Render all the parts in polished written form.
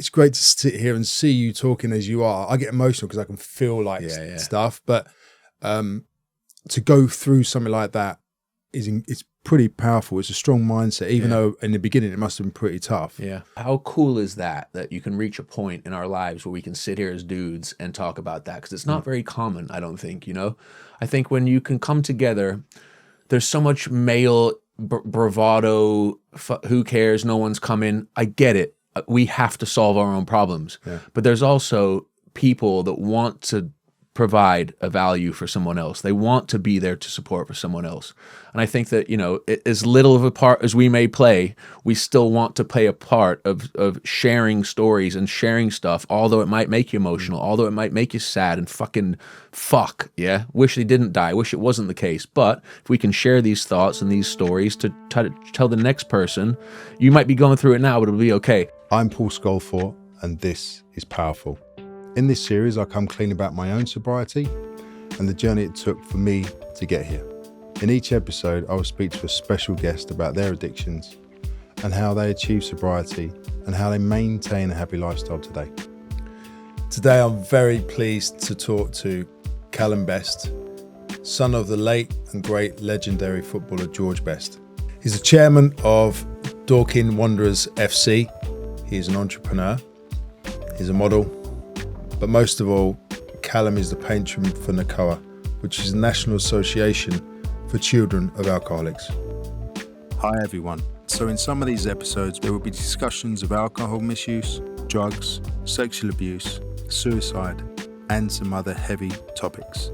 it's great to sit here and see you talking as you are. I get emotional because I can feel like stuff, but to go through something like that it's pretty powerful. It's a strong mindset, even though in the beginning it must have been pretty tough. Yeah. How cool is that you can reach a point in our lives where we can sit here as dudes and talk about that? Because it's not very common, I don't think, you know? I think when you can come together, there's so much male bravado, who cares, no one's coming. I get it. We have to solve our own problems. Yeah. But there's also people that want to provide a value for someone else. They want to be there to support for someone else. And I think that, you know, as little of a part as we may play, we still want to play a part of sharing stories and sharing stuff, although it might make you emotional, although it might make you sad and fuck, yeah? Wish they didn't die, wish it wasn't the case. But if we can share these thoughts and these stories to tell the next person, you might be going through it now, but it'll be okay. I'm Paul Scolfort, and this is Powerful. In this series, I come clean about my own sobriety and the journey it took for me to get here. In each episode, I will speak to a special guest about their addictions and how they achieve sobriety and how they maintain a happy lifestyle today. Today, I'm very pleased to talk to Calum Best, son of the late and great legendary footballer George Best. He's the chairman of Dorking Wanderers FC. He is an entrepreneur. He's a model. But most of all, Calum is the patron for NACOA, which is the National Association for Children of Alcoholics. Hi everyone. So in some of these episodes, there will be discussions of alcohol misuse, drugs, sexual abuse, suicide, and some other heavy topics.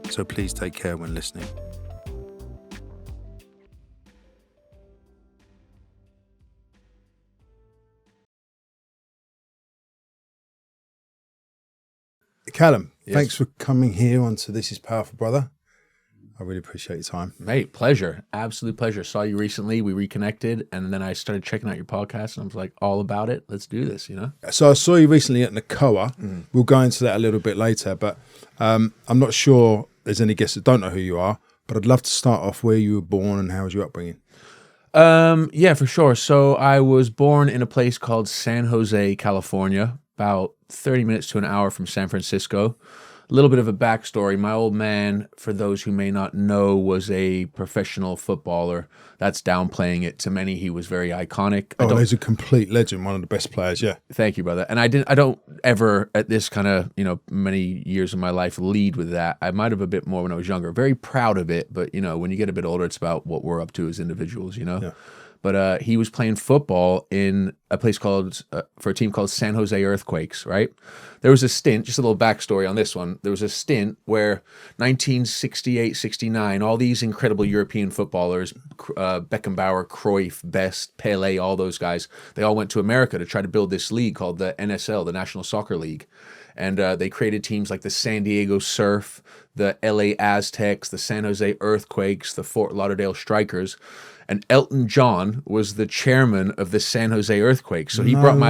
So please take care when listening. Calum, thanks for coming here onto This Is Powerful, brother. I really appreciate your time. Mate, pleasure. Absolute pleasure. Saw you recently. We reconnected, and then I started checking out your podcast, and I was like, all about it. Let's do this, you know? So I saw you recently at NACOA. We'll go into that a little bit later, but I'm not sure there's any guests that don't know who you are, but I'd love to start off where you were born and how was your upbringing? Yeah, for sure. So I was born in a place called San Jose, California, about 30 minutes to an hour from San Francisco. A little bit of a backstory. My old man, for those who may not know, was a professional footballer. That's downplaying it. To many, he was very iconic. Oh, he's a complete legend, one of the best players, yeah. Thank you, brother. And I don't ever, at this kind of, you know, many years of my life, lead with that. I might have a bit more when I was younger. Very proud of it, but, you know, when you get a bit older, it's about what we're up to as individuals, you know? Yeah. But he was playing football in a place called, for a team called San Jose Earthquakes, right? There was a stint, just a little backstory on this one. There was a stint where 1968, 69, all these incredible European footballers, Beckenbauer, Cruyff, Best, Pele, all those guys, they all went to America to try to build this league called the NSL, the National Soccer League. And they created teams like the San Diego Surf, the LA Aztecs, the San Jose Earthquakes, the Fort Lauderdale Strikers. And Elton John was the chairman of the San Jose Earthquakes. So he brought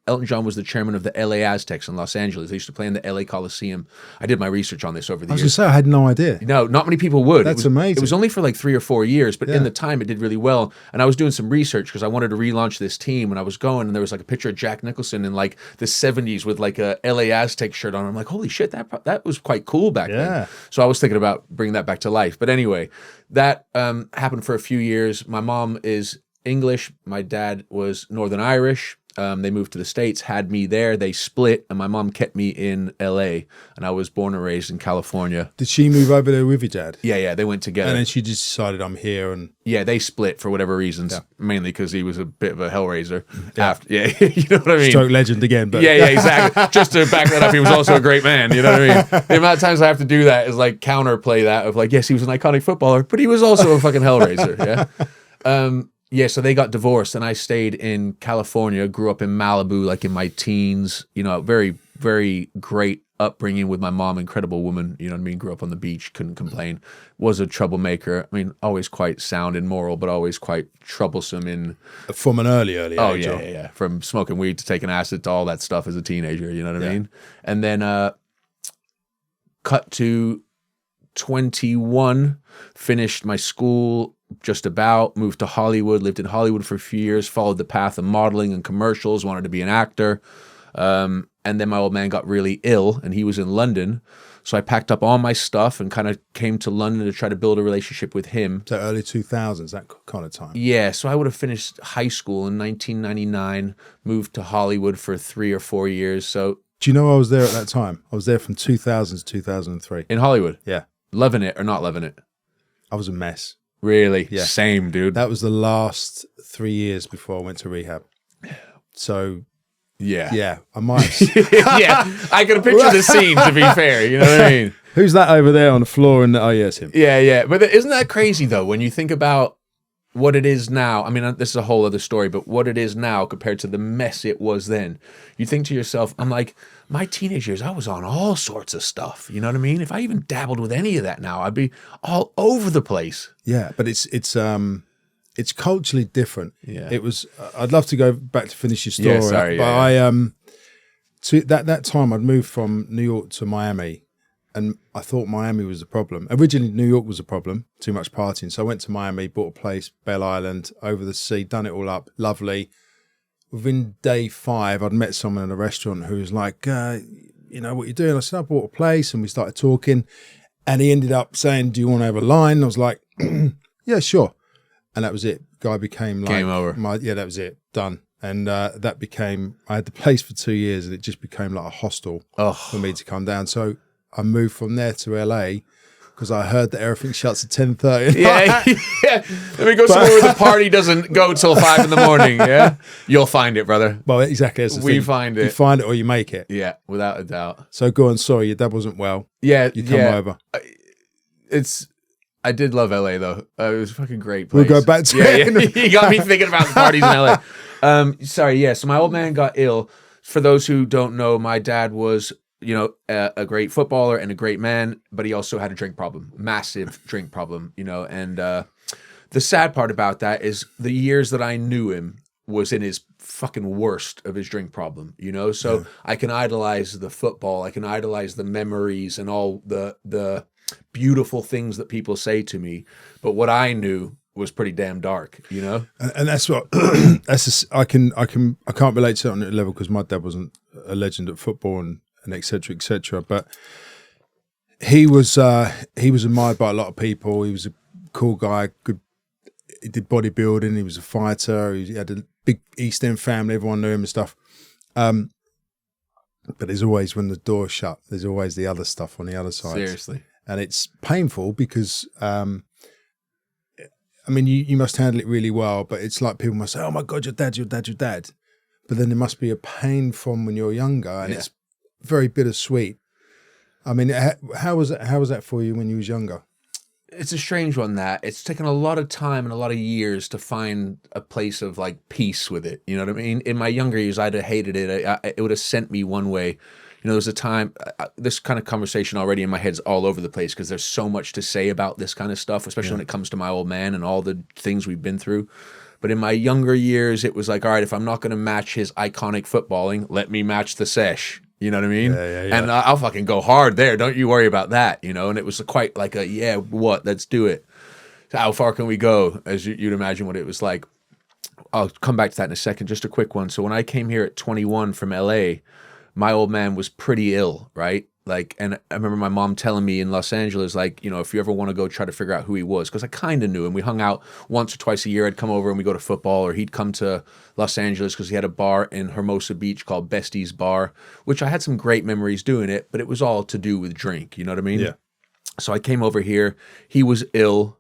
Elton John was the chairman of the LA Aztecs in Los Angeles. They used to play in the LA Coliseum. I did my research on this over the years. I was going to say, I had no idea. No, not many people would. That's amazing. It was only for like 3 or 4 years, but in the time it did really well. And I was doing some research because I wanted to relaunch this team, and I was going, and there was like a picture of Jack Nicholson in like the 70s with like a LA Aztec shirt on. I'm like, holy shit, that was quite cool back then. So I was thinking about bringing that back to life. But anyway, that happened for a few years. My mom is English. My dad was Northern Irish. They moved to the States, had me there. They split, and my mom kept me in LA, and I was born and raised in California. Did she move over there with your dad? Yeah, they went together. And then she just decided, I'm here. And yeah, they split for whatever reasons, mainly because he was a bit of a hellraiser. You know what I mean? Stroke legend again. But yeah, exactly. Just to back that up, he was also a great man. You know what I mean? The amount of times I have to do that is like counterplay that of like, yes, he was an iconic footballer, but he was also a fucking hellraiser. Yeah. So they got divorced, and I stayed in California, grew up in Malibu, like in my teens, you know, very, very great upbringing with my mom, incredible woman, you know what I mean? Grew up on the beach, couldn't complain, was a troublemaker. I mean, always quite sound and moral, but always quite troublesome in... From an early age. Oh, yeah. From smoking weed to taking acid to all that stuff as a teenager, you know what I mean? And then cut to 21, finished my school, just about, moved to Hollywood, lived in Hollywood for a few years, followed the path of modeling and commercials, wanted to be an actor. And then my old man got really ill and he was in London. So I packed up all my stuff and kind of came to London to try to build a relationship with him. So early 2000s, that kind of time. Yeah, so I would have finished high school in 1999, moved to Hollywood for 3 or 4 years. So Do you know I was there at that time? I was there from 2000 to 2003. in Hollywood, Yeah. loving it or not loving it? I was a mess. Really? Yeah. Same, dude. That was the last 3 years before I went to rehab. So, Yeah. yeah, I might. Yeah, I can picture the scene, to be fair. You know what I mean? Who's that over there on the floor? And oh, yeah, it's him. Yeah, yeah. But isn't that crazy, though, when you think about what it is now? I mean, this is a whole other story, but what it is now compared to the mess it was then. You think to yourself, I'm like, my teenage years, I was on all sorts of stuff. You know what I mean? If I even dabbled with any of that now, I'd be all over the place. Yeah, but it's culturally different. Yeah. It was. I'd love to go back to finish your story. Yeah, sorry, but yeah. To that time I'd moved from New York to Miami, and I thought Miami was the problem. Originally, New York was the problem. Too much partying. So I went to Miami, bought a place, Belle Island, over the sea, done it all up, lovely. Within day 5, I'd met someone in a restaurant who was like, you know, what you doing? I said, I bought a place, and we started talking. And he ended up saying, do you want to have a line? And I was like, yeah, sure. And that was it. Guy became like... Game over. That was it. Done. And that became... I had the place for 2 years, and it just became like a hostel for me to come down. So I moved from there to LA because I heard that everything shuts at 10:30. Yeah, yeah. Let me go somewhere where the party doesn't go till 5 in the morning, yeah? You'll find it, brother. Well, exactly. That's the We thing. find it. You find it or you make it. Yeah, without a doubt. So go on. Sorry, your dad wasn't well. Yeah, You come over. I did love LA, though. It was a fucking great place. We'll go back to it. it. You got me thinking about the parties in LA. Sorry, yeah. So my old man got ill. For those who don't know, my dad was, you know, a great footballer and a great man, but he also had a drink problem, massive drink problem, you know. And the sad part about that is the years that I knew him was in his fucking worst of his drink problem, you know. So I can idolize the football, I can idolize the memories and all the beautiful things that people say to me, but what I knew was pretty damn dark, you know. And that's what I can't relate to it on that level because my dad wasn't a legend at football and et cetera, et cetera. But he was admired by a lot of people. He was a cool guy. He did bodybuilding. He was a fighter. He had a big East End family. Everyone knew him and stuff. But there's always, when the door's shut, there's always the other stuff on the other side. Seriously. And it's painful because, I mean, you must handle it really well, but it's like people must say, oh my God, your dad. But then there must be a pain from when you're younger, and it's very bittersweet. I mean, how was that for you when you was younger? It's a strange one, that it's taken a lot of time and a lot of years to find a place of like peace with it. You know what I mean? In my younger years, I'd have hated it. It would have sent me one way. You know, there's a time, this kind of conversation already in my head's all over the place because there's so much to say about this kind of stuff, especially when it comes to my old man and all the things we've been through. But in my younger years, it was like, all right, if I'm not going to match his iconic footballing, let me match the sesh. You know what I mean? Yeah. And I'll fucking go hard there. Don't you worry about that, you know? And it was quite like let's do it. So how far can we go? As you'd imagine what it was like. I'll come back to that in a second. Just a quick one. So when I came here at 21 from LA, my old man was pretty ill, right? Like, and I remember my mom telling me in Los Angeles, like, you know, if you ever want to go try to figure out who he was, because I kind of knew him. We hung out once or twice a year. I'd come over and we go to football, or he'd come to Los Angeles because he had a bar in Hermosa Beach called Bestie's Bar, which I had some great memories doing it, but it was all to do with drink. You know what I mean? Yeah. So I came over here. He was ill.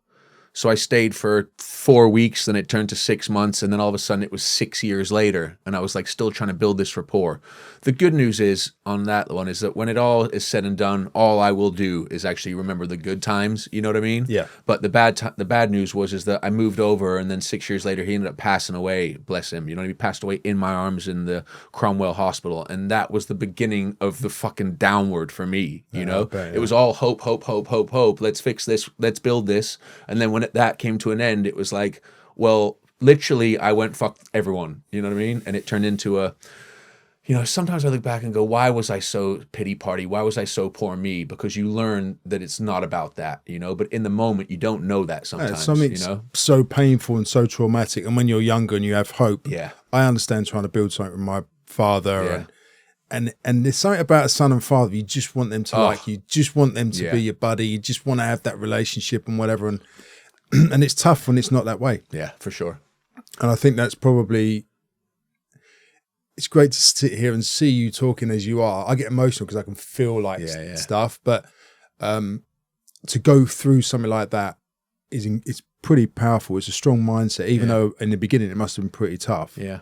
So I stayed for 4 weeks, then it turned to 6 months, and then all of a sudden it was 6 years later, and I was like still trying to build this rapport. The good news is on that one is that when it all is said and done, all I will do is actually remember the good times. You know what I mean? Yeah. But the bad news is that I moved over, and then 6 years later he ended up passing away. Bless him. You know, he passed away in my arms in the Cromwell Hospital, and that was the beginning of the fucking downward for me. You know, bet, it was all hope. Let's fix this. Let's build this. And then when that came to an end, it was like, well, literally, I went fuck everyone. You know what I mean? And it turned into you know, sometimes I look back and go, why was I so pity party? Why was I so poor me? Because you learn that it's not about that, you know, but in the moment you don't know that sometimes, something's you know? so painful and so traumatic. And when you're younger and you have hope, Yeah. I understand trying to build something with my father Yeah. and there's something about a son and father. You just want them to like you, just want them to be your buddy. You just want to have that relationship and whatever. And and it's tough when it's not that way. Yeah, for sure. And I think that's probably, it's great to sit here and see you talking as you are. I get emotional because I can feel like stuff, but to go through something like that it's pretty powerful. It's a strong mindset, even though in the beginning it must have been pretty tough. Yeah.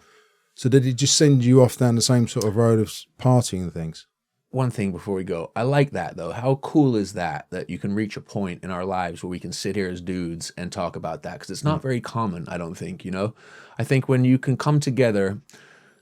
So did it just send you off down the same sort of road of partying and things? One thing before we go, I like that though. How cool is that you can reach a point in our lives where we can sit here as dudes and talk about that? Because it's not very common, I don't think, you know? I think when you can come together,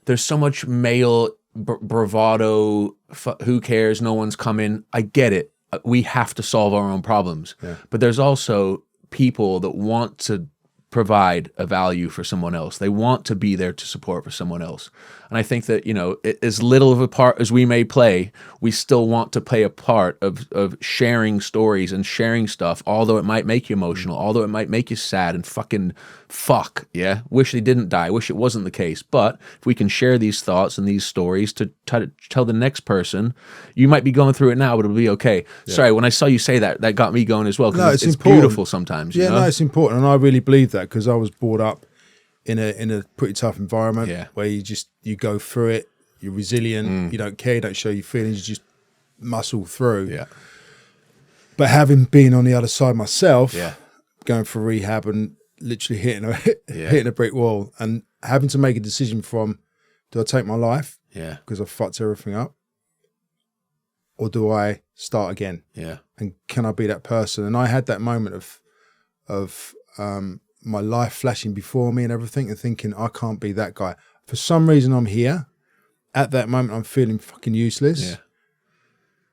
there's so much male bravado, who cares, no one's coming. I get it. We have to solve our own problems. Yeah. But there's also people that want to provide a value for someone else. They want to be there to support for someone else. And I think that, you know, as little of a part as we may play, we still want to play a part of sharing stories and sharing stuff, although it might make you emotional, although it might make you sad and fucking fuck, yeah? Wish they didn't die, wish it wasn't the case. But if we can share these thoughts and these stories to try to tell the next person, you might be going through it now, but it'll be okay. Yeah. Sorry, when I saw you say that, that got me going as well, because it's beautiful sometimes. Yeah, you know? No, it's important. And I really believe that because I was brought up in a pretty tough environment where you go through it, you're resilient, you don't care, you don't show your feelings, you just muscle through. Yeah. But having been on the other side myself, going for rehab and literally hitting a brick wall and having to make a decision from, do I take my life? Yeah. Because I fucked everything up? Or do I start again? Yeah. And can I be that person? And I had that moment of my life flashing before me and everything and thinking, I can't be that guy. For some reason, I'm here. At that moment, I'm feeling fucking useless. Yeah.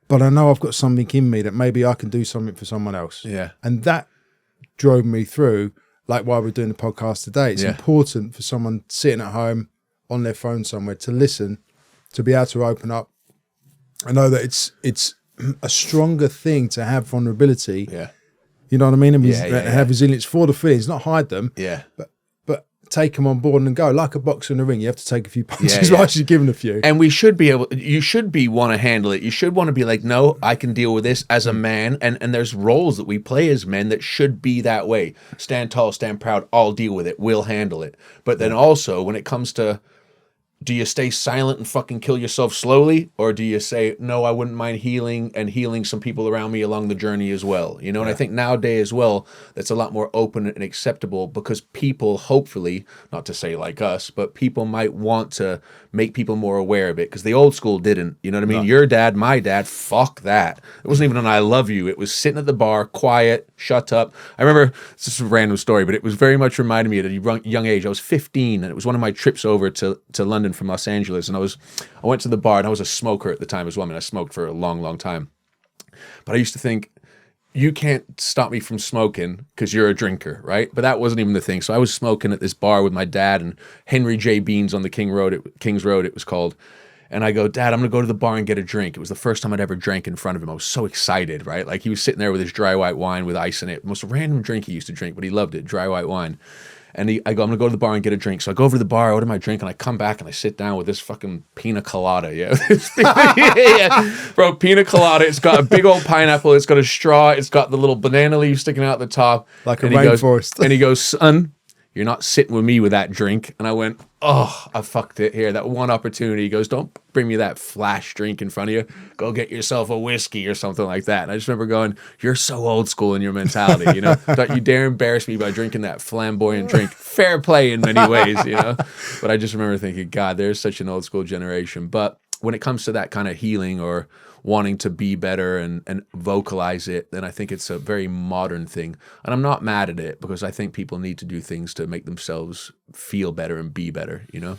But I know I've got something in me that maybe I can do something for someone else. Yeah. And that drove me through, like why we're doing the podcast today. It's important for someone sitting at home on their phone somewhere to listen, to be able to open up. I know that it's a stronger thing to have vulnerability. Yeah. You know what I mean? And have resilience for the feelings, not hide them. Yeah. But take them on board and go. Like a boxer in the ring, you have to take a few punches whilst you're giving a few. And we should be able, you should want to handle it. You should want to be like, no, I can deal with this as a man. And there's roles that we play as men that should be that way. Stand tall, stand proud, I'll deal with it. We'll handle it. But then also when it comes to, do you stay silent and fucking kill yourself slowly? Or do you say, no, I wouldn't mind healing some people around me along the journey as well? You know, and I think nowadays as well, that's a lot more open and acceptable because people, hopefully, not to say like us, but people might want to make people more aware of it because the old school didn't. You know what I mean? No. Your dad, my dad, fuck that. It wasn't even an I love you. It was sitting at the bar, quiet, shut up. I remember, it's just a random story, but it was very much reminded me at a young age. I was 15 and it was one of my trips over to London from Los Angeles, and I went to the bar, and I was a smoker at the time as well. I mean, I smoked for a long, long time. But I used to think, you can't stop me from smoking because you're a drinker, right? But that wasn't even the thing. So I was smoking at this bar with my dad and Henry J. Beans on the King's Road, it was called. And I go, Dad, I'm going to go to the bar and get a drink. It was the first time I'd ever drank in front of him. I was so excited, right? Like he was sitting there with his dry white wine with ice in it. Most random drink he used to drink, but he loved it, dry white wine. And I go, I'm going to go to the bar and get a drink. So I go over to the bar, I order my drink, and I come back and I sit down with this fucking pina colada. Bro, pina colada. It's got a big old pineapple. It's got a straw. It's got the little banana leaf sticking out the top. Like a rainforest. And he goes, son, you're not sitting with me with that drink. And I went, oh, I fucked it here. That one opportunity. He goes, don't bring me that flash drink in front of you. Go get yourself a whiskey or something like that. And I just remember going, you're so old school in your mentality, you know? Don't you dare embarrass me by drinking that flamboyant drink. Fair play in many ways, you know? But I just remember thinking, God, there's such an old school generation. But when it comes to that kind of healing or wanting to be better and vocalize it, then I think it's a very modern thing. And I'm not mad at it because I think people need to do things to make themselves feel better and be better, you know?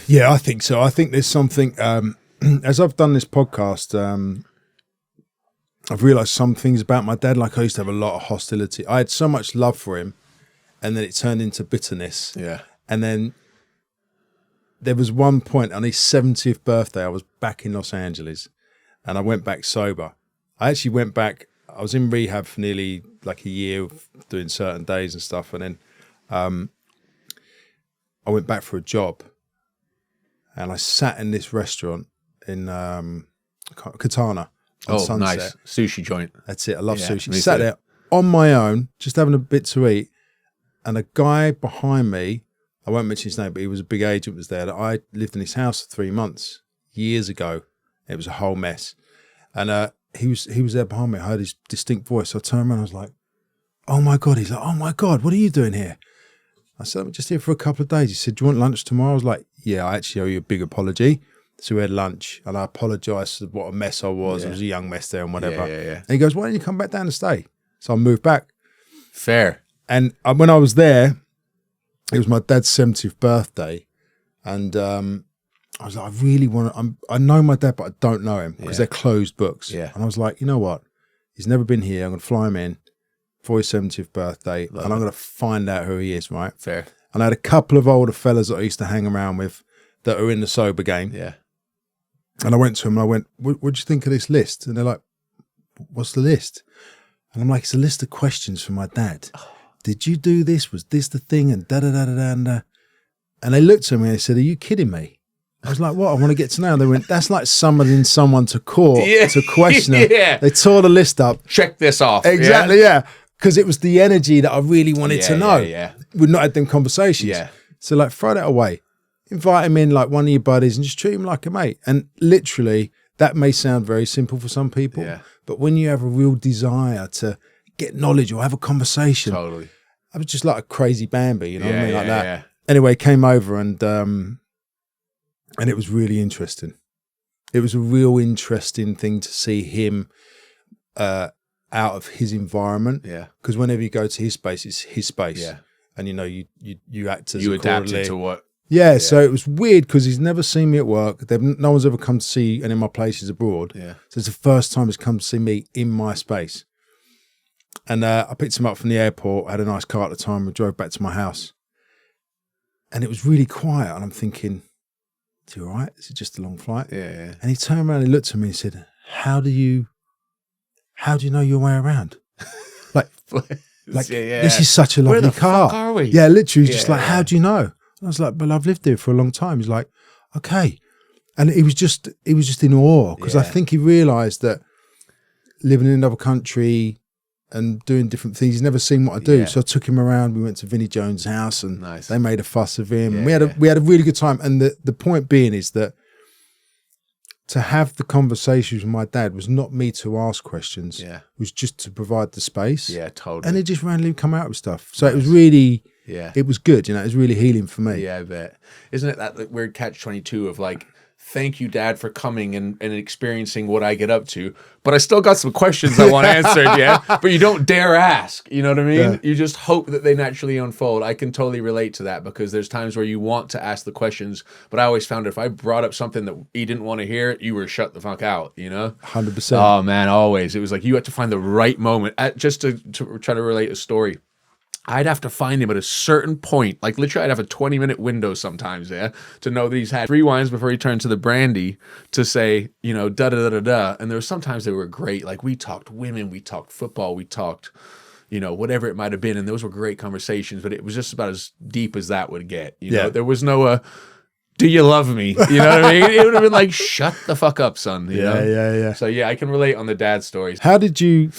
Yeah, I think so. I think there's something, as I've done this podcast, I've realized some things about my dad. Like I used to have a lot of hostility. I had so much love for him and then it turned into bitterness. Yeah. And then there was one point on his 70th birthday, I was back in Los Angeles and I went back sober. I actually went back, I was in rehab for nearly like a year doing certain days and stuff. And then I went back for a job and I sat in this restaurant in Katana on Sunset. Nice. Sushi joint. That's it. I love sushi. Me Sat too. there on my own, just having a bit to eat. And a guy behind me, I won't mention his name, but he was a big agent, was there. That I lived in his house for 3 months, years ago. It was a whole mess. And he was there behind me. I heard his distinct voice. So I turned around, I was like, oh my God. He's like, oh my God, what are you doing here? I said, I'm just here for a couple of days. He said, do you want lunch tomorrow? I was like, yeah, I actually owe you a big apology. So we had lunch and I apologised for what a mess I was. Yeah. It was a young mess there and whatever. Yeah. And he goes, why don't you come back down and stay? So I moved back. Fair. And when I was there, it was my dad's 70th birthday. And I was like, I really want to, I know my dad, but I don't know him because they're closed books. Yeah. And I was like, you know what? He's never been here. I'm going to fly him in for his 70th birthday. And I'm going to find out who he is, right? Fair. And I had a couple of older fellas that I used to hang around with that are in the sober game. Yeah. And I went to them and I went, what do you think of this list? And they're like, what's the list? And I'm like, it's a list of questions from my dad. Did you do this? Was this the thing? And da-da-da-da-da. And they looked at me and they said, are you kidding me? I was like, what? I want to get to know. They went, that's like summoning someone to court to question them. Yeah. They tore the list up. Check this off. Exactly, yeah. Because it was the energy that I really wanted to know. Yeah. We'd not had them conversations. Yeah. So like, throw that away. Invite him in like one of your buddies and just treat him like a mate. And literally, that may sound very simple for some people. Yeah. But when you have a real desire to get knowledge or have a conversation, Totally. I was just like a crazy Bambi, you know what I mean? Like that. Yeah. Anyway, came over and it was really interesting. It was a real interesting thing to see him out of his environment. Yeah. Because whenever you go to his space, it's his space. Yeah. And you act as You accordingly. adapted to what? Yeah, so it was weird because he's never seen me at work. No one's ever come to see any of my places abroad. Yeah. So it's the first time he's come to see me in my space. And I picked him up from the airport, had a nice car at the time, we drove back to my house. And it was really quiet. And I'm thinking, is he all right? Is it just a long flight? Yeah. And he turned around and looked at me and said, how do you know your way around? Like, this is such a lovely Where the car. fuck are we? Yeah, literally just like, how do you know? I was like, well, I've lived here for a long time. He's like, okay. And he was just in awe because I think he realized that living in another country and doing different things, he's never seen what I do. Yeah. So I took him around. We went to Vinnie Jones' house and Nice. they made a fuss of him. Yeah, We had a really good time. And the point being is that to have the conversations with my dad was not me to ask questions. Yeah. It was just to provide the space. Yeah, totally. And it just randomly come out with stuff. So it was really... Yeah. It was good, you know, it was really healing for me. Yeah, I bet. Isn't it that weird catch-22 of like, thank you, Dad, for coming and experiencing what I get up to, but I still got some questions I want answered, yeah? But you don't dare ask, you know what I mean? Yeah. You just hope that they naturally unfold. I can totally relate to that because there's times where you want to ask the questions, but I always found if I brought up something that you didn't want to hear, you were shut the fuck out, you know? 100%. Oh, man, always. It was like you had to find the right moment. Just to try to relate a story. I'd have to find him at a certain point. Like literally I'd have a 20-minute window sometimes, yeah, to know that he's had 3 wines before he turned to the brandy to say, you know, da-da-da-da-da. And there were sometimes they were great. Like we talked women, we talked football, we talked, you know, whatever it might have been. And those were great conversations, but it was just about as deep as that would get. You know, there was no, do you love me? You know what I mean? It would have been like, shut the fuck up, son. You know? Yeah. So yeah, I can relate on the dad stories. How did you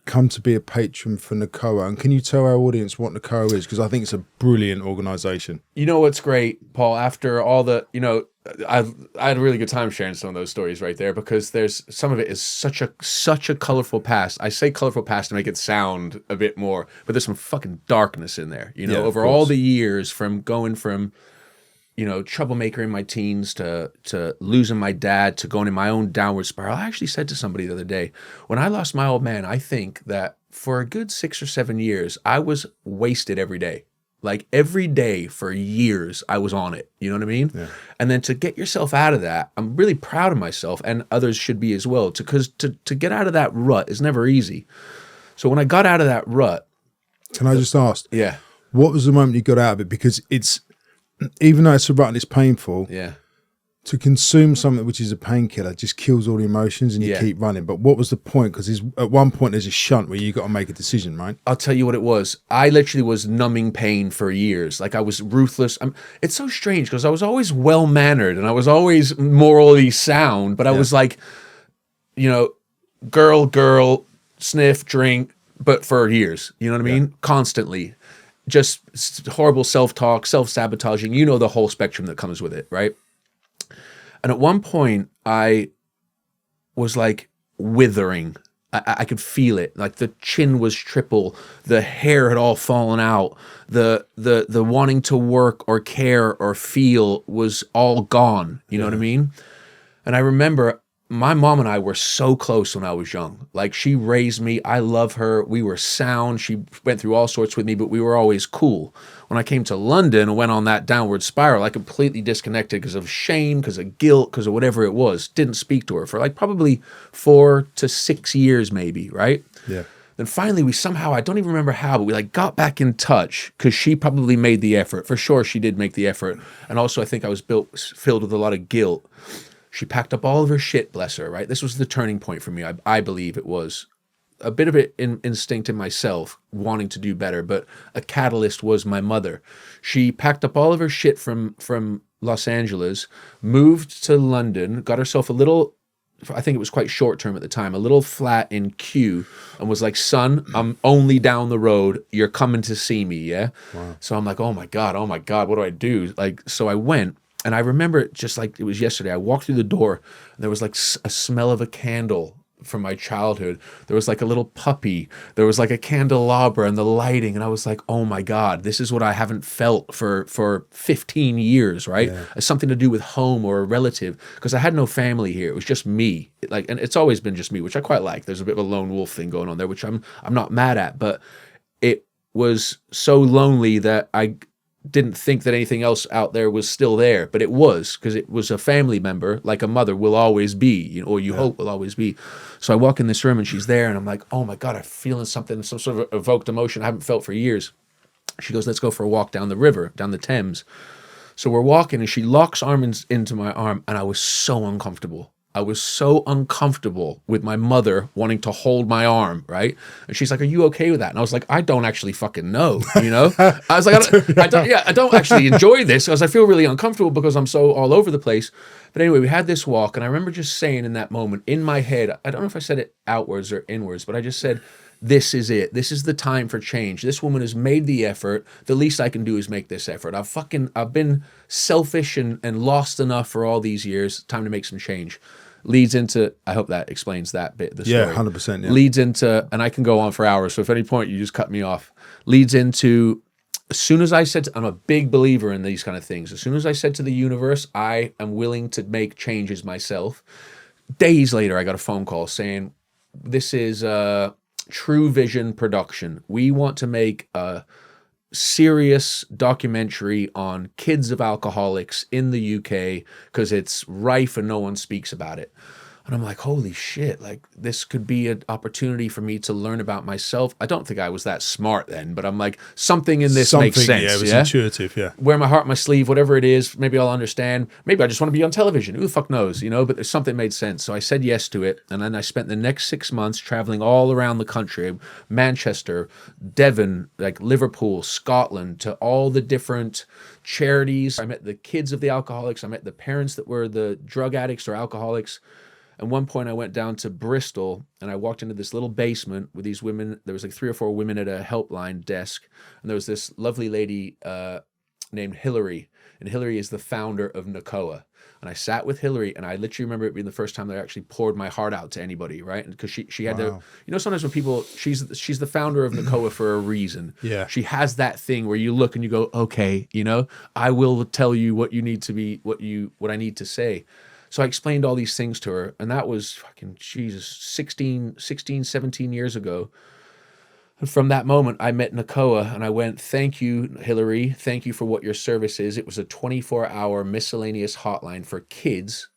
come to be a patron for NACOA? And can you tell our audience what NACOA is? Because I think it's a brilliant organization. You know what's great, Paul, after all the, you know, I had a really good time sharing some of those stories right there because there's some of it is such a colorful past. I say colorful past to make it sound a bit more, but there's some fucking darkness in there, you know, over all the years from going from, you know, troublemaker in my teens to losing my dad to going in my own downward spiral. I actually said to somebody the other day, when I lost my old man, I think that for a good 6 or 7 years, I was wasted every day. Like every day for years, I was on it. You know what I mean? Yeah. And then to get yourself out of that, I'm really proud of myself, and others should be as well, because to get out of that rut is never easy. So when I got out of that rut. Can I just ask? Yeah. What was the moment you got out of it? Because even though it's right and it's painful, Yeah. to consume something which is a painkiller just kills all the emotions and you Yeah. keep running. But what was the point? Because at one point there's a shunt where you got to make a decision, right? I'll tell you what it was. I literally was numbing pain for years. Like I was ruthless. It's so strange because I was always well-mannered and I was always morally sound, but I was like, you know, girl, sniff, drink, but for years, you know what I mean? Constantly. Just horrible self-talk, self-sabotaging, you know, the whole spectrum that comes with it, right? And at one point I was like withering. I could feel it. Like the chin was triple, the hair had all fallen out, the wanting to work or care or feel was all gone. You know what I mean? And I remember my mom and I were so close when I was young. Like she raised me. I love her. We were sound. She went through all sorts with me, but we were always cool. When I came to London and went on that downward spiral, I completely disconnected because of shame, because of guilt, because of whatever it was. Didn't speak to her for like probably 4 to 6 years maybe, right? Yeah. Then finally we somehow, I don't even remember how, but we like got back in touch because she probably made the effort. For sure she did make the effort. And also I think I was filled with a lot of guilt. She packed up all of her shit, bless her, right? This was the turning point for me. I believe it was a bit of an instinct in myself, wanting to do better, but a catalyst was my mother. She packed up all of her shit from Los Angeles, moved to London, got herself a little, I think it was quite short term at the time, a little flat in Kew, and was like, son, I'm only down the road. You're coming to see me, yeah? Wow. So I'm like, oh my God, what do I do? Like, so I went. And I remember it just like it was yesterday. I walked through the door and there was like a smell of a candle from my childhood. There was like a little puppy. There was like a candelabra and the lighting. And I was like, oh my God, this is what I haven't felt for 15 years, right? Yeah. It's something to do with home or a relative. Because I had no family here. It was just me. And it's always been just me, which I quite like. There's a bit of a lone wolf thing going on there, which I'm not mad at. But it was so lonely that I didn't think that anything else out there was still there, but it was, because it was a family member, like a mother will always be, you know, or you hope will always be. So I walk in this room and she's there and I'm like, oh my God, I'm feeling something, some sort of evoked emotion I haven't felt for years. She goes, let's go for a walk down the river, down the Thames. So we're walking and she locks arms into my arm and I was so uncomfortable. I was so uncomfortable with my mother wanting to hold my arm, right? And she's like, are you okay with that? And I was like, I don't actually fucking know, you know? I was like, I don't actually enjoy this because I feel really uncomfortable because I'm so all over the place. But anyway, we had this walk and I remember just saying in that moment, in my head, I don't know if I said it outwards or inwards, but I just said, this is it. This is the time for change. This woman has made the effort. The least I can do is make this effort. I've been selfish and lost enough for all these years. Time to make some change. Leads into, I hope that explains that bit of the story. Yeah, 100%. Yeah. Leads into, and I can go on for hours, so if at any point you just cut me off. Leads into, as soon as I said, I'm a big believer in these kind of things. As soon as I said to the universe, I am willing to make changes myself. Days later, I got a phone call saying, this is True Vision Production. We want to make a serious documentary on kids of alcoholics in the UK because it's rife and no one speaks about it. And I'm like, holy shit, like this could be an opportunity for me to learn about myself. I don't think I was that smart then, but I'm like, something in this makes sense. Yeah, it was intuitive, yeah. Wear my heart on my sleeve, whatever it is, maybe I'll understand. Maybe I just want to be on television. Who the fuck knows, you know? But there's something made sense. So I said yes to it. And then I spent the next 6 months traveling all around the country, Manchester, Devon, like Liverpool, Scotland, to all the different charities. I met the kids of the alcoholics. I met the parents that were the drug addicts or alcoholics. At one point, I went down to Bristol and I walked into this little basement with these women. There was like 3 or 4 women at a helpline desk. And there was this lovely lady named Hillary. And Hillary is the founder of NACOA. And I sat with Hillary and I literally remember it being the first time that I actually poured my heart out to anybody, right? Because she had to, you know, sometimes when people, she's the founder of NACOA for a reason. Yeah. She has that thing where you look and you go, okay, you know, I will tell you what you need to be, what I need to say. So I explained all these things to her, and that was fucking, Jesus, 16, 17 years ago. And from that moment, I met NACOA, and I went, thank you, Hillary. Thank you for what your service is. It was a 24-hour miscellaneous hotline for kids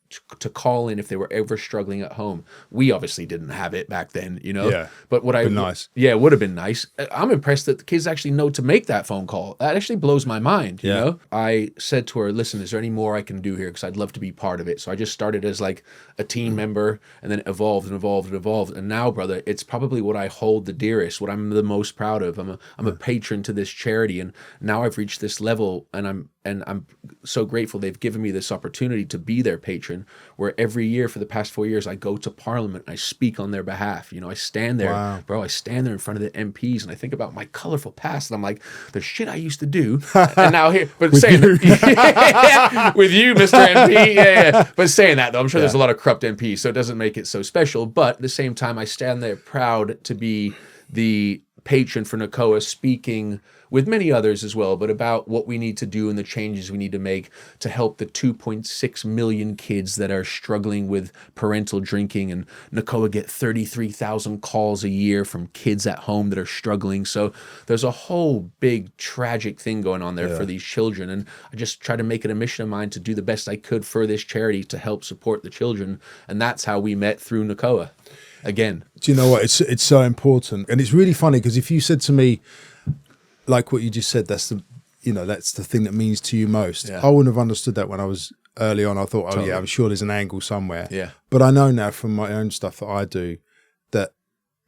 to call in if they were ever struggling at home. We obviously didn't have it back then, you know. Yeah. But what I Nice. yeah, it would have been nice. I'm impressed that the kids actually know to make that phone call. That actually blows my mind, you know. I said to her, "Listen, is there any more I can do here? Because I'd love to be part of it." So I just started as like a team member, and then it evolved and evolved and evolved. And now, brother, it's probably what I hold the dearest, what I'm the most proud of. I'm a patron to this charity, and now I've reached this level, and I'm so grateful they've given me this opportunity to be their patron, where every year for the past 4 years I go to Parliament and I speak on their behalf. You know, I stand there, bro, I stand there in front of the MPs and I think about my colorful past, and I'm like, the shit I used to do, and now here, but saying that, with you, Mr. MP, but saying that though, I'm sure there's a lot of corrupt MPs, so it doesn't make it so special, but at the same time, I stand there proud to be the patron for NACOA, speaking with many others as well, but about what we need to do and the changes we need to make to help the 2.6 million kids that are struggling with parental drinking. And NACOA get 33,000 calls a year from kids at home that are struggling. So there's a whole big tragic thing going on there for these children. And I just try to make it a mission of mine to do the best I could for this charity to help support the children. And that's how we met through NACOA. Again. Do you know what? It's so important. And it's really funny because if you said to me, like what you just said, that's the thing that means to you most. I wouldn't have understood that when I was early on. I thought, totally. I'm sure there's an angle somewhere. Yeah. But I know now from my own stuff that I do that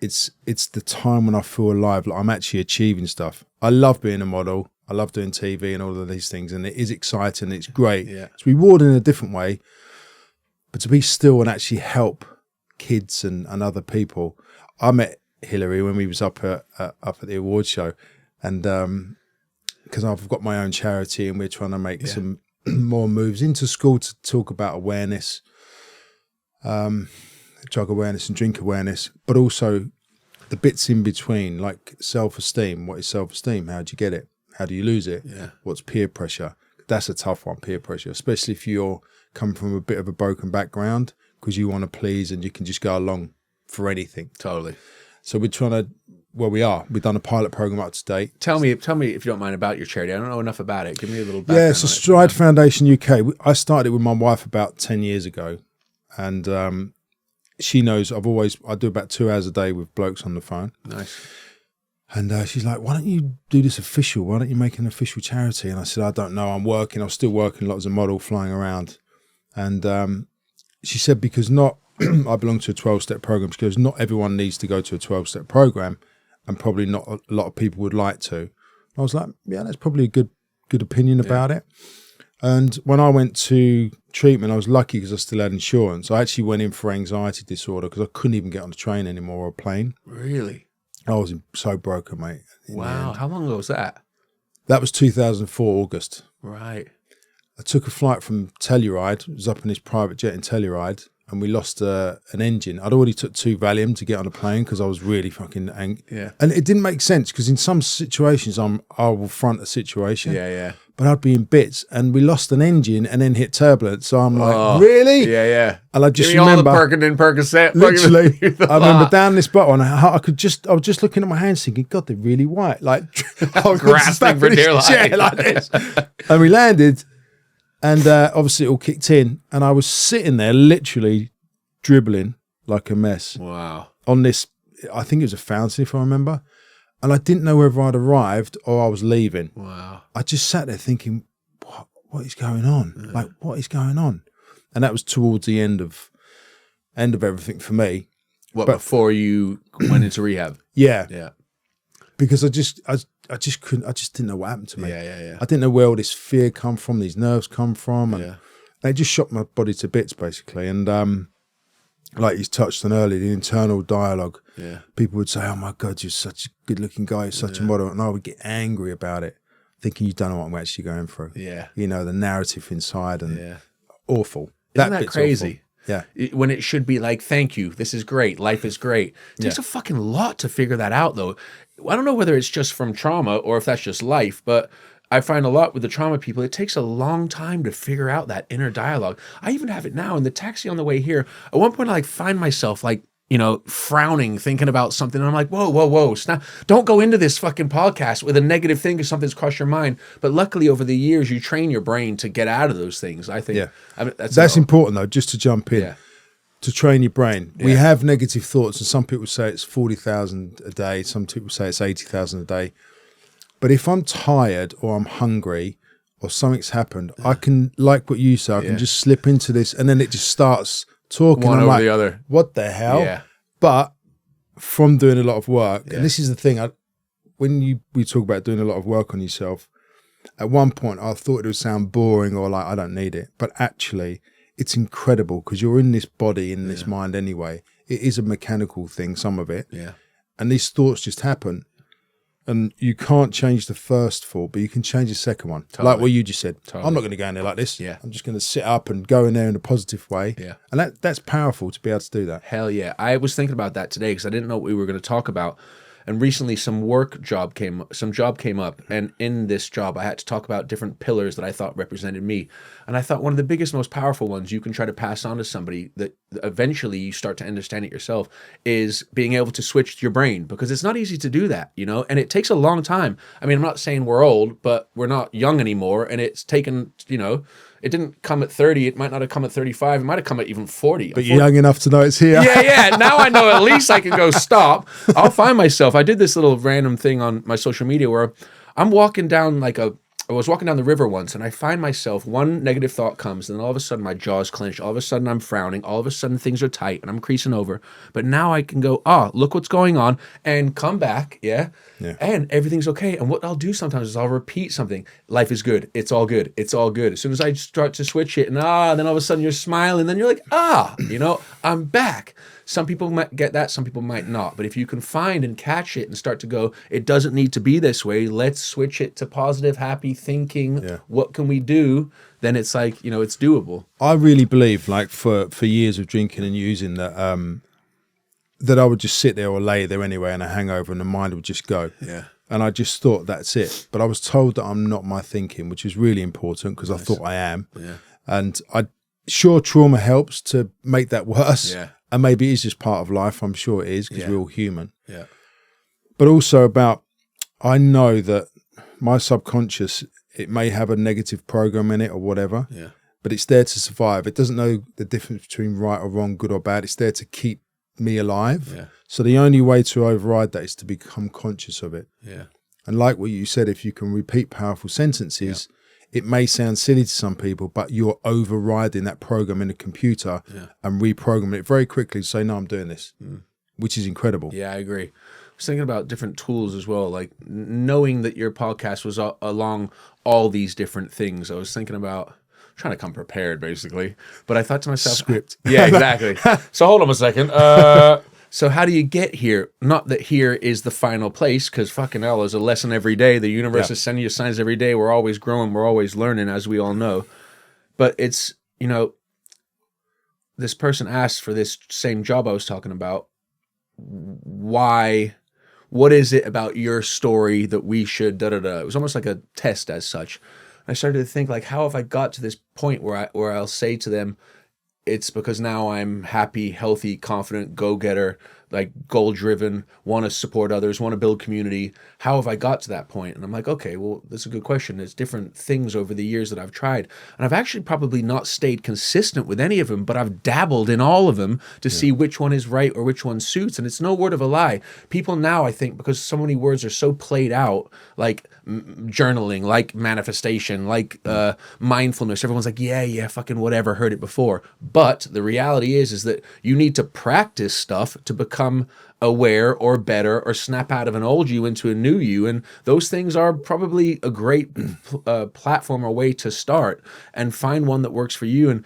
it's the time when I feel alive, like I'm actually achieving stuff. I love being a model. I love doing TV and all of these things, and it is exciting. It's great. Yeah. It's rewarding in a different way. But to be still and actually help kids and other people. I met Hillary when we was up at the awards show. And because I've got my own charity and we're trying to make some more moves into school to talk about awareness, drug awareness and drink awareness, but also the bits in between, like self-esteem. What is self-esteem? How do you get it? How do you lose it? Yeah. What's peer pressure? That's a tough one, peer pressure, especially if you're coming from a bit of a broken background because you want to please and you can just go along for anything. Totally. So we're trying to... Well, we've done a pilot program up to date. Tell me if you don't mind about your charity. I don't know enough about it. Give me a little background. Yeah, it's a Stride Foundation UK. I started with my wife about 10 years ago, and she knows I do about 2 hours a day with blokes on the phone. Nice. And she's like, why don't you do this official? Why don't you make an official charity? And I said, I don't know. I'm still working a lot as a model, flying around. And she said, because I belong to a 12-step program. She goes, not everyone needs to go to a 12-step program. And probably not a lot of people would like to. And I was like, yeah, that's probably a good opinion about it. And when I went to treatment, I was lucky because I still had insurance. I actually went in for anxiety disorder because I couldn't even get on the train anymore or a plane. Really? I was so broken, mate. Wow. How long ago was that? That was 2004, August. Right. I took a flight from Telluride. It was up in this private jet in Telluride. And we lost an engine. I'd already took 2 Valium to get on a plane because I was really fucking angry. Yeah. And it didn't make sense because in some situations I will front a situation. Yeah, yeah. But I'd be in bits, and we lost an engine and then hit turbulence. So I'm like, really? Yeah, yeah. And I just remember all the Percocet. Literally, I remember down this bottle, and I was just looking at my hands, thinking, God, they're really white. Like I was grasping for dear life like this. And we landed. And obviously it all kicked in, and I was sitting there literally dribbling like a mess. Wow. On this, I think it was a fountain, if I remember. And I didn't know whether I'd arrived or I was leaving. Wow. I just sat there thinking, what is going on? Yeah. Like, what is going on? And that was towards the end of everything for me. Before you went into rehab? Yeah. Yeah. Because I just didn't know what happened to me. Yeah. I didn't know where all this fear come from, these nerves come from, and they just shocked my body to bits, basically. And like you touched on earlier, the internal dialogue. Yeah. People would say, "Oh my God, you're such a good-looking guy, you're such a model," and I would get angry about it, thinking you don't know what I'm actually going through. Yeah. You know, the narrative inside, and awful. Isn't that crazy? Awful. Yeah. When it should be like, thank you, this is great, life is great. It takes a fucking lot to figure that out, though. I don't know whether it's just from trauma or if that's just life, but I find a lot with the trauma people, it takes a long time to figure out that inner dialogue. I even have it now in the taxi on the way here. At one point, I find myself like frowning, thinking about something. And I'm like, whoa. Don't go into this fucking podcast with a negative thing because something's crossed your mind. But luckily over the years, you train your brain to get out of those things. I think that's important though, just to jump in. Yeah. To train your brain. Yeah. We have negative thoughts, and some people say it's 40,000 a day. Some people say it's 80,000 a day. But if I'm tired or I'm hungry or something's happened, I can, like what you say, I can just slip into this, and then it just starts talking. One I'm over like, the other. what the hell? Yeah. But from doing a lot of work, and this is the thing, when we talk about doing a lot of work on yourself, at one point I thought it would sound boring or like I don't need it. But actually, it's incredible because you're in this body, in this mind anyway. It is a mechanical thing, some of it. Yeah. And these thoughts just happen. And you can't change the first thought, but you can change the second one. Totally. Like what you just said. Totally. I'm not going to go in there like this. Yeah. I'm just going to sit up and go in there in a positive way. Yeah. And that's powerful to be able to do that. Hell yeah. I was thinking about that today because I didn't know what we were going to talk about. And recently some job came up. And in this job, I had to talk about different pillars that I thought represented me. And I thought one of the biggest, most powerful ones you can try to pass on to somebody that eventually you start to understand it yourself is being able to switch your brain, because it's not easy to do that, and it takes a long time. I mean, I'm not saying we're old, but we're not young anymore. And it's taken, it didn't come at 30. It might not have come at 35. It might have come at even 40. But you're young enough to know it's here. Yeah. Now I know at least I can go stop. I'll find myself. I did this little random thing on my social media where I'm walking down I was walking down the river once, and I find myself, one negative thought comes, and then all of a sudden my jaw's clenched. All of a sudden I'm frowning. All of a sudden things are tight, and I'm creasing over. But now I can go, look what's going on, and come back, and everything's okay. And what I'll do sometimes is I'll repeat something. Life is good. It's all good. It's all good. As soon as I start to switch it, and then all of a sudden you're smiling, then you're like, I'm back. Some people might get that, some people might not. But if you can find and catch it and start to go, it doesn't need to be this way. Let's switch it to positive, happy thinking. Yeah. What can we do? Then it's like, it's doable. I really believe, like for years of drinking and using that, that I would just sit there or lay there anyway in a hangover and the mind would just go. Yeah. And I just thought that's it. But I was told that I'm not my thinking, which is really important because I thought I am. Yeah. And sure, trauma helps to make that worse. Yeah. And maybe it is just part of life. I'm sure it is because we're all human. Yeah. But also I know that my subconscious, it may have a negative program in it or whatever. Yeah. But it's there to survive. It doesn't know the difference between right or wrong, good or bad. It's there to keep me alive. Yeah. So the only way to override that is to become conscious of it. Yeah. And like what you said, if you can repeat powerful sentences, it may sound silly to some people, but you're overriding that program in the computer and reprogramming it very quickly to say, no, I'm doing this, which is incredible. Yeah, I agree. I was thinking about different tools as well, like knowing that your podcast was along all these different things. I was thinking about trying to come prepared, basically. But I thought to myself... Script. Yeah, exactly. So hold on a second. So how do you get here? Not that here is the final place, because fucking hell, there's a lesson every day. The universe is sending you signs every day. We're always growing. We're always learning, as we all know. But it's, this person asked for this same job I was talking about. Why? What is it about your story that we should da-da-da? It was almost like a test as such. I started to think, like, how have I got to this point where I'll say to them, it's because now I'm happy, healthy, confident, go-getter, like goal-driven, want to support others, want to build community. How have I got to that point? And I'm like, okay, well, that's a good question. There's different things over the years that I've tried. And I've actually probably not stayed consistent with any of them, but I've dabbled in all of them to see which one is right or which one suits. And it's no word of a lie. People now, I think, because so many words are so played out, like journaling, like manifestation, like mindfulness, everyone's like, yeah, fucking whatever, heard it before. But the reality is that you need to practice stuff to become aware or better or snap out of an old you into a new you. And those things are probably a great platform or way to start and find one that works for you. And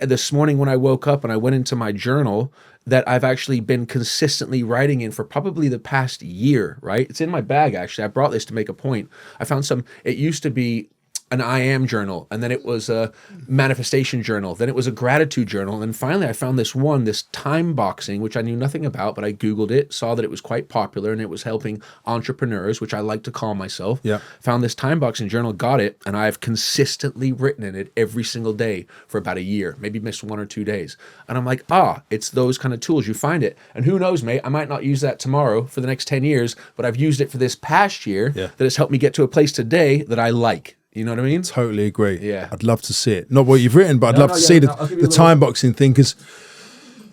this morning when I woke up and I went into my journal that I've actually been consistently writing in for probably the past year, right? It's in my bag, actually. I brought this to make a point. I found it used to be an I am journal, and then it was a manifestation journal, then it was a gratitude journal, and then finally I found this time boxing, which I knew nothing about, but I Googled it, saw that it was quite popular, and it was helping entrepreneurs, which I like to call myself. Yeah. Found this time boxing journal, got it, and I've consistently written in it every single day for about a year, maybe missed 1 or 2 days. And I'm like, it's those kind of tools. You find it, and who knows, mate, I might not use that tomorrow for the next 10 years, but I've used it for this past year that has helped me get to a place today that I like. You know what I mean? Totally agree. Yeah. I'd love to see it. Not what you've written, but I'd love to see the time boxing thing, because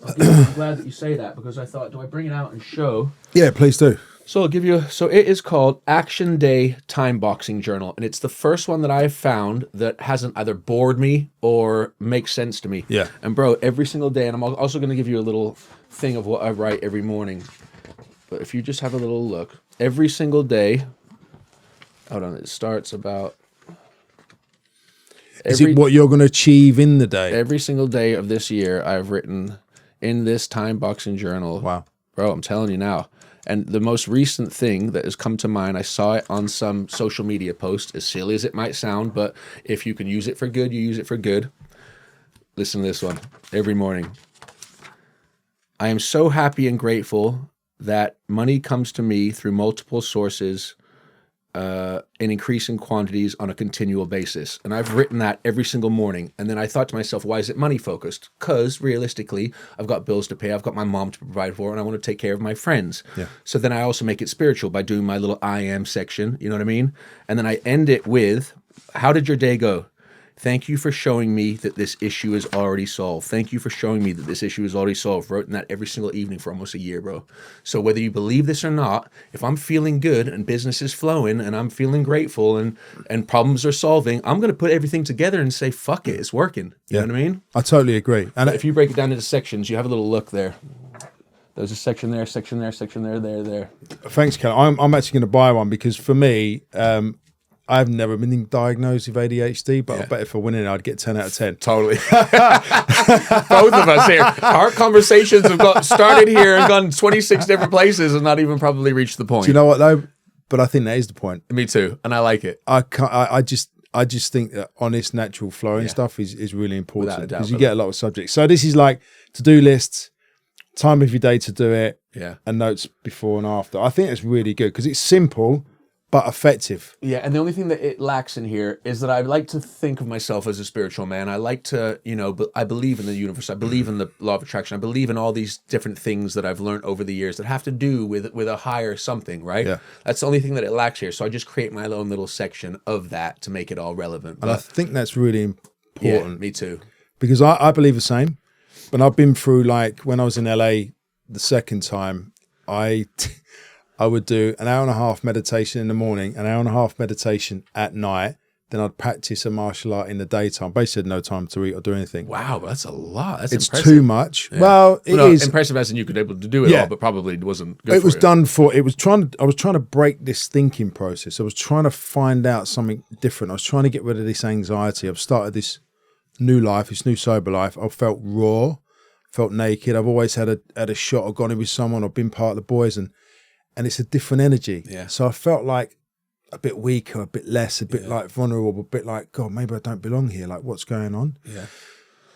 I'm glad that you say that, because I thought, do I bring it out and show? Yeah, please do. So I'll give you, so it is called Action Day Time Boxing Journal, and it's the first one that I've found that hasn't either bored me or makes sense to me. Yeah. And bro, every single day, and I'm also going to give you a little thing of what I write every morning. But if you just have a little look, every single day, hold on, it starts about... Is it what you're going to achieve in the day? Every single day of this year, I've written in this time boxing journal. Wow. Bro, I'm telling you now. And the most recent thing that has come to mind, I saw it on some social media post, as silly as it might sound, but if you can use it for good, you use it for good. Listen to this one. Every morning. I am so happy and grateful that money comes to me through multiple sources in increasing quantities on a continual basis. And I've written that every single morning. And then I thought to myself, why is it money focused? Because realistically, I've got bills to pay. I've got my mom to provide for, and I want to take care of my friends. Yeah. So then I also make it spiritual by doing my little I am section. You know what I mean? And then I end it with, how did your day go? Thank you for showing me that this issue is already solved. Thank you for showing me that this issue is already solved. Wrote that every single evening for almost a year, bro. So whether you believe this or not, if I'm feeling good and business is flowing and I'm feeling grateful and problems are solving, I'm going to put everything together and say, fuck it, it's working. You know what I mean? I totally agree. And if you break it down into sections, you have a little look there. There's a section there, section there, section there. Thanks, Calum. I'm actually going to buy one, because for me, I've never been diagnosed with ADHD, but I bet if I went in, I'd get 10 out of 10. Totally. Both of us here. Our conversations have got started here and gone 26 different places and not even probably reached the point. Do you know what, though? But I think that is the point. Me too. And I like it. I just think that honest, natural flowing stuff is really important, because you get a lot of subjects. So this is like to-do lists, time of your day to do it, and notes before and after. I think it's really good because it's simple but effective. Yeah, and the only thing that it lacks in here is that I like to think of myself as a spiritual man. I like to, I believe in the universe. I believe in the law of attraction. I believe in all these different things that I've learned over the years that have to do with a higher something, right? Yeah. That's the only thing that it lacks here. So I just create my own little section of that to make it all relevant. And I think that's really important. Yeah, me too. Because I believe the same. When I've been through, like, when I was in LA the second time, I would do an hour and a half meditation in the morning, an hour and a half meditation at night. Then I'd practice a martial art in the daytime. Basically, had no time to eat or do anything. Wow, that's a lot. That's it's impressive. too much. Yeah. Well, it is impressive as in you could be able to do it all, but probably wasn't good. It was done for. I was trying to break this thinking process. I was trying to find out something different. I was trying to get rid of this anxiety. I've started this new life, this new sober life. I felt raw, felt naked. I've always had a shot or gone in with someone or been part of the boys, and it's a different energy. Yeah. So I felt like a bit weaker, a bit less, a bit like vulnerable, a bit like, God, maybe I don't belong here. Like, what's going on? Yeah.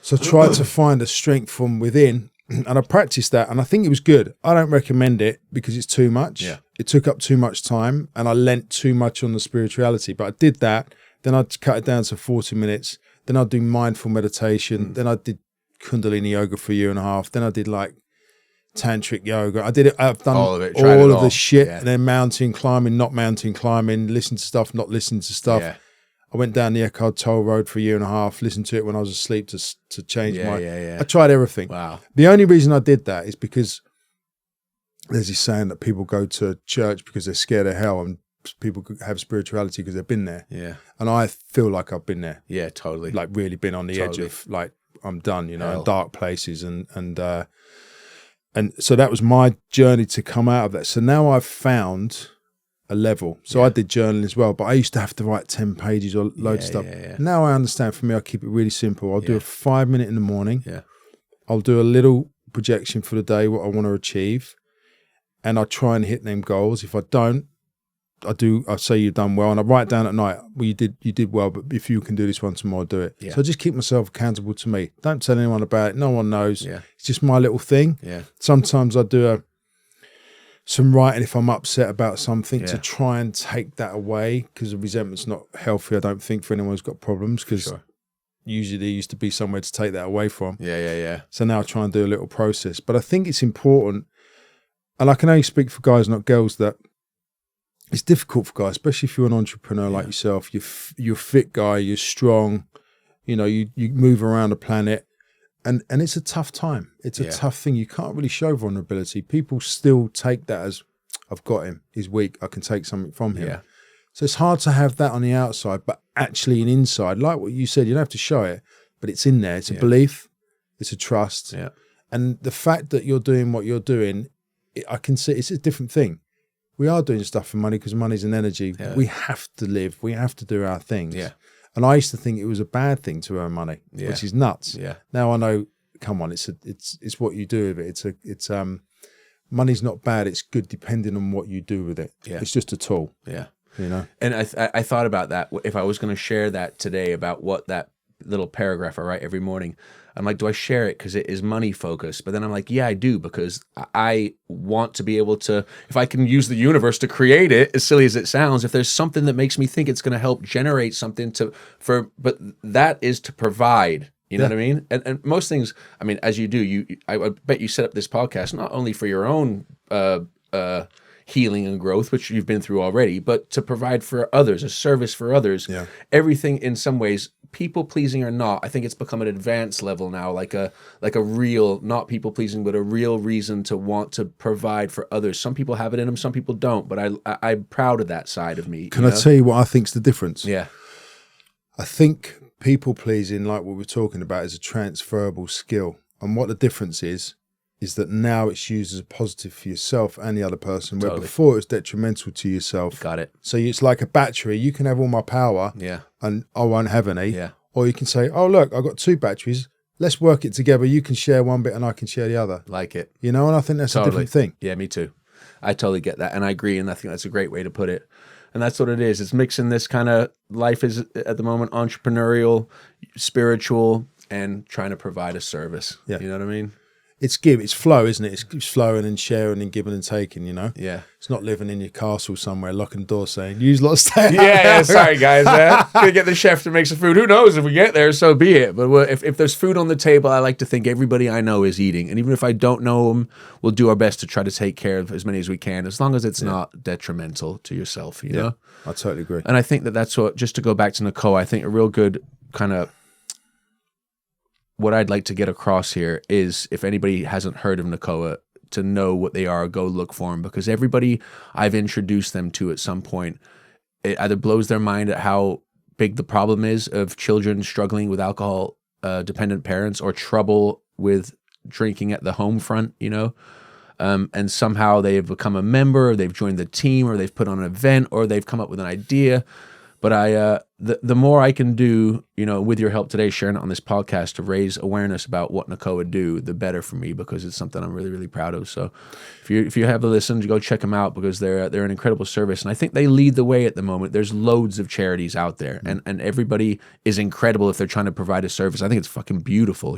So I tried to find a strength from within, and I practiced that, and I think it was good. I don't recommend it because it's too much. Yeah. It took up too much time, and I lent too much on the spirituality. But I did that. Then I'd cut it down to 40 minutes. Then I'd do mindful meditation. Then I did Kundalini yoga for a year and a half. Then I did like tantric yoga. I did it. I've done all of the shit. Yeah. And then mountain climbing, not mountain climbing, listen to stuff, not listen to stuff. Yeah. I went down the Eckhart Toll Road for a year and a half, listened to it when I was asleep to change my... I tried everything. Wow. The only reason I did that is because there's this saying that people go to church because they're scared of hell, and people have spirituality because they've been there. Yeah. And I feel like I've been there. Yeah, totally. Like really been on the edge of like, I'm done, in dark places and so that was my journey to come out of that. So now I've found a level. So I did journaling as well, but I used to have to write 10 pages or loads of stuff. Yeah. Now I understand. For me, I keep it really simple. I'll do a 5 minute in the morning. Yeah. I'll do a little projection for the day, what I want to achieve. And I try and hit them goals. If I don't, I say you've done well, and I write down at night, well, you did well, but if you can do this one tomorrow, do it. Yeah. So I just keep myself accountable to me. Don't tell anyone about it. No one knows. Yeah. It's just my little thing. Yeah. Sometimes I do some writing if I'm upset about something Yeah. to try and take that away, because the resentment's not healthy, I don't think, for anyone who's got problems, because usually there used to be somewhere to take that away from. Yeah. So now I try and do a little process. But I think it's important, and I can only speak for guys, not girls, that it's difficult for guys, especially if you're an entrepreneur like yourself. You're a fit guy, you're strong, you move around the planet, and it's a tough time. It's a tough thing. You can't really show vulnerability. People still take that as, I've got him, he's weak, I can take something from him. Yeah. So it's hard to have that on the outside, but actually an inside, like what you said, you don't have to show it, but it's in there. It's a belief, it's a trust. Yeah. And the fact that you're doing what you're doing, I can see it's a different thing. We are doing stuff for money because money's an energy. Yeah. We have to live. We have to do our things. Yeah. And I used to think it was a bad thing to earn money, which is nuts. Yeah. Now I know, come on, it's what you do with it. It's money's not bad. It's good depending on what you do with it. Yeah. It's just a tool. Yeah. And I thought about that if I was going to share that today about what that little paragraph I write every morning. I'm like, do I share it because it is money focused? But then I'm like, yeah, I do, because I want to be able to, if I can use the universe to create it, as silly as it sounds, if there's something that makes me think it's going to help generate something but that is to provide. You know what I mean? And most things, I mean, as you do, I bet you set up this podcast not only for your own healing and growth, which you've been through already, but to provide for others, a service for others. Yeah. Everything in some ways, people pleasing or not, I think it's become an advanced level now, like a real, not people pleasing, but a real reason to want to provide for others. Some people have it in them, some people don't, but I'm proud of that side of me. Can I tell you what I think's the difference? Yeah. I think people pleasing, like what we're talking about, is a transferable skill. And what the difference is that now it's used as a positive for yourself and the other person, where before it was detrimental to yourself. Got it. So it's like a battery. You can have all my power and I won't have any. Yeah. Or you can say, oh, look, I've got 2 batteries. Let's work it together. You can share one bit and I can share the other. Like it. And I think that's a different thing. Yeah, me too. I totally get that. And I agree. And I think that's a great way to put it. And that's what it is. It's mixing this kind of life is at the moment, entrepreneurial, spiritual, and trying to provide a service. Yeah. You know what I mean? It's flow, isn't it? It's flowing and sharing and giving and taking, Yeah. It's not living in your castle somewhere, locking the door saying, use lot stay out. Yeah, sorry guys. Gonna get the chef to make some food. Who knows if we get there, so be it. But if there's food on the table, I like to think everybody I know is eating. And even if I don't know them, we'll do our best to try to take care of as many as we can, as long as it's not detrimental to yourself, you know? I totally agree. And I think that's what, just to go back to NACOA, I think a real good kind of, what I'd like to get across here is, if anybody hasn't heard of NACOA, to know what they are, go look for them, because everybody I've introduced them to at some point, it either blows their mind at how big the problem is of children struggling with alcohol dependent parents, or trouble with drinking at the home front, and somehow they've become a member, or they've joined the team, or they've put on an event, or they've come up with an idea. But the more I can do, with your help today, sharing it on this podcast to raise awareness about what NACOA do, the better for me, because it's something I'm really, really proud of. So if you have listened, go check them out, because they're an incredible service. And I think they lead the way at the moment. There's loads of charities out there, and everybody is incredible if they're trying to provide a service. I think it's fucking beautiful,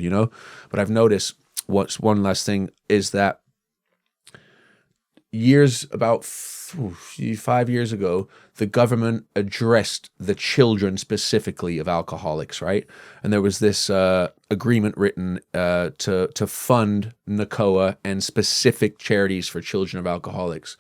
But I've noticed one last thing is that about 5 years ago, the government addressed the children specifically of alcoholics, right? And there was this agreement written to fund NACOA and specific charities for children of alcoholics.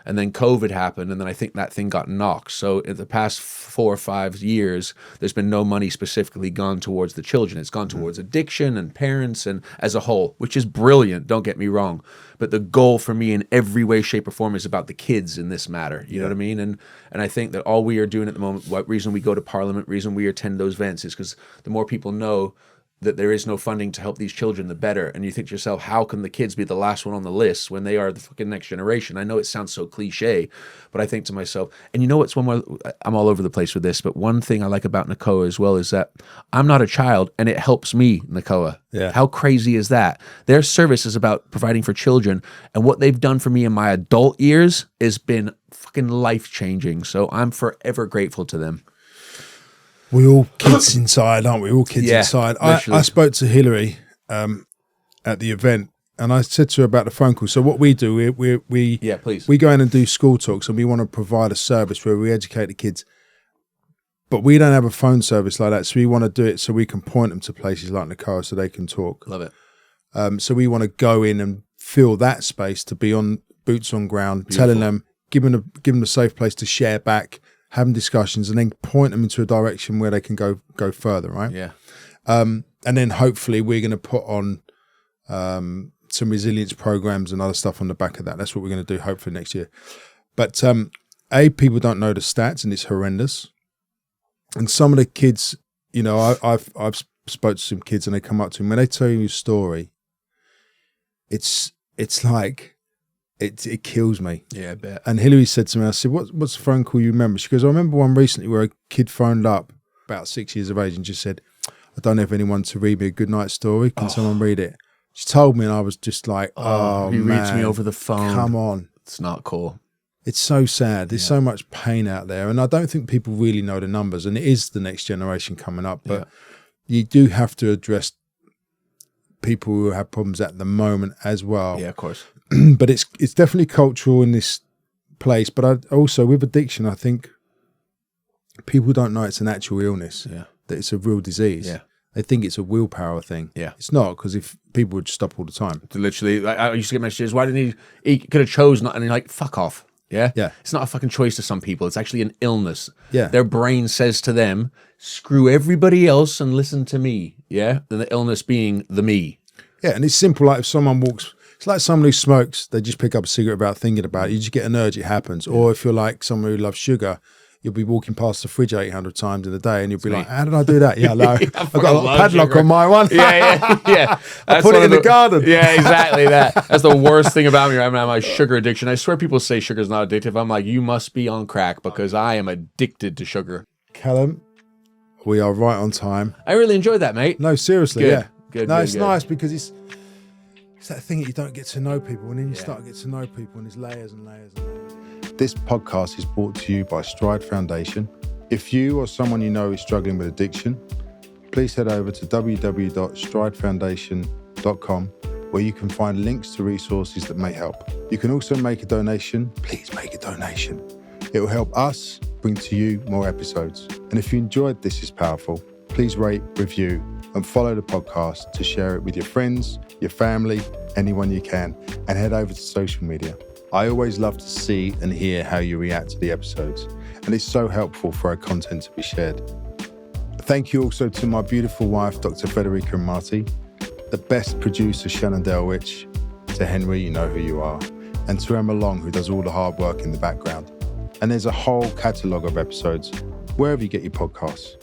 And then COVID happened, and then I think that thing got knocked. So in the past 4 or 5 years, there's been no money specifically gone towards the children. It's gone towards addiction and parents and as a whole, which is brilliant, don't get me wrong. But the goal for me in every way, shape, or form is about the kids in this matter. You know what I mean? And I think that all we are doing at the moment, what reason we go to Parliament, reason we attend those events, is because the more people know that there is no funding to help these children, the better. And you think to yourself, how can the kids be the last one on the list when they are the fucking next generation? I know it sounds so cliche, but I think to myself, and you know what's one more, I'm all over the place with this, but one thing I like about NACOA as well is that I'm not a child and it helps me, NACOA. Yeah. How crazy is that? Their service is about providing for children, and what they've done for me in my adult years has been fucking life-changing. So I'm forever grateful to them. We're all kids inside, aren't we? All kids Yeah, inside. literally. I spoke to Hillary at the event, and I said to her about the phone call. So what we do, we Yeah, please. we go in and do school talks, and we want to provide a service where we educate the kids. But we don't have a phone service like that, so we want to do it so we can point them to places like NACOA so they can talk. Love it. So we want to go in and fill that space to be on boots on ground, telling them, give them a safe place to share back, having discussions, and then point them into a direction where they can go further, right? Yeah. And then hopefully we're going to put on some resilience programs and other stuff on the back of that. That's what we're going to do hopefully next year. But people don't know the stats, and it's horrendous. And some of the kids, you know, I've spoke to some kids, and they come up to me when they tell you a story. It's like it kills me. Yeah, I bet. And Hillary said to me, I said, what's the phone call you remember? She goes, I remember one recently where a kid phoned up about 6 years of age and just said, I don't have anyone to read me a good night story. Can someone read it? She told me, and I was just like, He reads me over the phone. Come on. It's not cool. It's so sad. There's so much pain out there. And I don't think people really know the numbers. And it is the next generation coming up. But you do have to address people who have problems at the moment as well. Yeah, of course. But it's definitely cultural in this place. But also with addiction, I think people don't know it's an actual illness. Yeah. That it's a real disease. Yeah. They think it's a willpower thing. Yeah. It's not, because if people would stop all the time. Literally, I used to get messages, why didn't he could have chose not, and you're like, fuck off. Yeah? Yeah. It's not a fucking choice to some people. It's actually an illness. Yeah. Their brain says to them, screw everybody else and listen to me. Yeah? And the illness being the me. Yeah, and it's simple. Like if someone walks, it's like someone who smokes, they just pick up a cigarette without thinking about it. You just get an urge, it happens. Or if you're like someone who loves sugar, you'll be walking past the fridge 800 times in a day, and you'll be like, how did I do that? Yeah, no, I've got a padlock on my one. Yeah. I put it in the garden. Yeah, exactly that. That's the worst thing about me. I mean, my sugar addiction. I swear people say sugar's not addictive. I'm like, you must be on crack, because I am addicted to sugar. Callum, we are right on time. I really enjoyed that, mate. No, seriously, Good. yeah. Good, no, good, it's good. nice because it's that thing that you don't get to know people, and then you start to get to know people, and there's layers and layers and layers. This podcast is brought to you by Stride Foundation. If you or someone you know is struggling with addiction, please head over to www.stridefoundation.com, where you can find links to resources that may help. You can also make a donation. Please make a donation. It will help us bring to you more episodes. And if you enjoyed This Is Powerful, please rate, review, and follow the podcast to share it with your friends, your family, anyone you can, and head over to social media. I always love to see and hear how you react to the episodes, and it's so helpful for our content to be shared. Thank you also to my beautiful wife, Dr. Federica and Marty, the best producer, Shannon Delwich, to Henry, you know who you are, and to Emma Long, who does all the hard work in the background. And there's a whole catalogue of episodes wherever you get your podcasts.